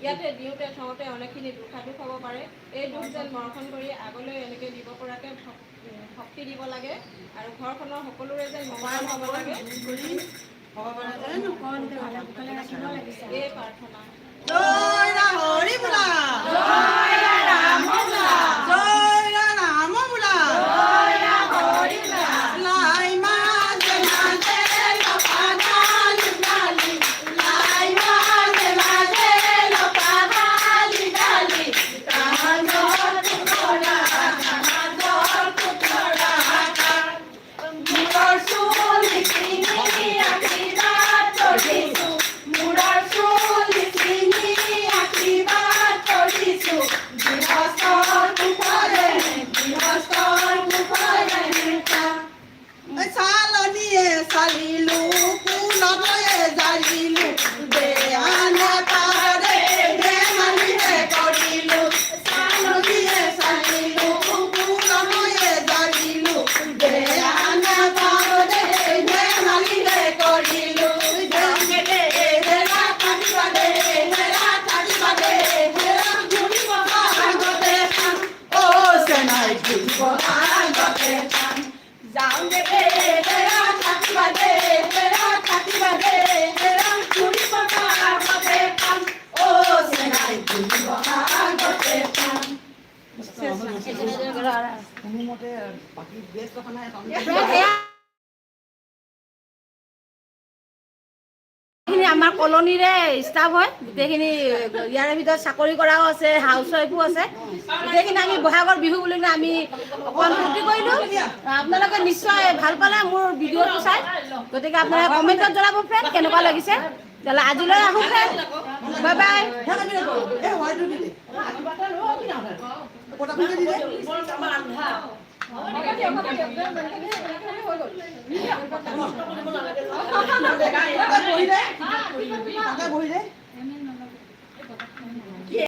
ইয়াতে দিওঁতে থওঁতে অনেকখিনি দুখ হ'ব পাৰে। এই দুখ যেন মৰ্ষণ কৰি আগলৈ এনেকৈ দিব পৰাকৈ শক্তি দিব লাগে আৰু ঘৰখনৰ সকলোৰে যেন মংগল হ'ব লাগে এই প্ৰাৰ্থনা। জয় ৰাম হৰি বোলা, জয় ৰাম বোলা, জয় ৰাম বোলা, জয় ৰাম হৰি বোলা। লাই মাজে মাজে লপা ঢালি ঢালি, লাই মাজে মাজে লপা ঢালি ঢালি, কাঁধৰ টুকুৰা, কাঁধৰ টুকুৰা, মূৰৰ চুল চিঙি আশীৰ্বাদ কৰিছো, মূৰৰ চুল চিঙি আশীৰ্বাদ কৰিছো, গৃহস্থৰ কুশলে, গৃহস্থৰ কুশলে। চালনীয়ে চালিলো, ফুলতে জাৰিলো, দেয়ানে পাৰে ধেমালিৰে কৰিলো, চালনীয়ে চালিলো, ফুলতে জাৰিলো, দেয়ানে পাৰে ধেমালিৰে কৰিলো, হেৰা থাকিবা দে, হেৰা থাকিবা দে, হেৰা ঘূৰিব আগতে চাম, অ চেনাই ঘূৰিব আগতে চাম, যাওঁ দে হেৰা থাকিবা দে, হেৰা থাকিবা দে, হেৰা ঘূৰিব আগতে পাম, অ চেনাই ঘূৰিব আগতে পাম। কোনোমতে বাকী বেষ্ট কথা নাই। আমাৰ কলনীৰে ষ্টাফ হয়, গোটেইখিনি ইয়াৰে ভিতৰত চাকৰি কৰাও আছে, হাউচ ৱাইফো আছে, গোটেইখিনি আমি বহাগৰ বিহু বুলি আমি অকণমান ফূৰ্তি কৰিলোঁ। আপোনালোকে নিশ্চয় ভাল পালে মোৰ ভিডিঅ'টো চাই, গতিকে আপোনালোকে কমেণ্টত জনাব ফ্ৰেণ্ড কেনেকুৱা লাগিছে। তেতিয়াহ'লে আজিলৈ আহোঁ ফ্ৰেণ্ড, বাই বাই। তাতে বহি দে।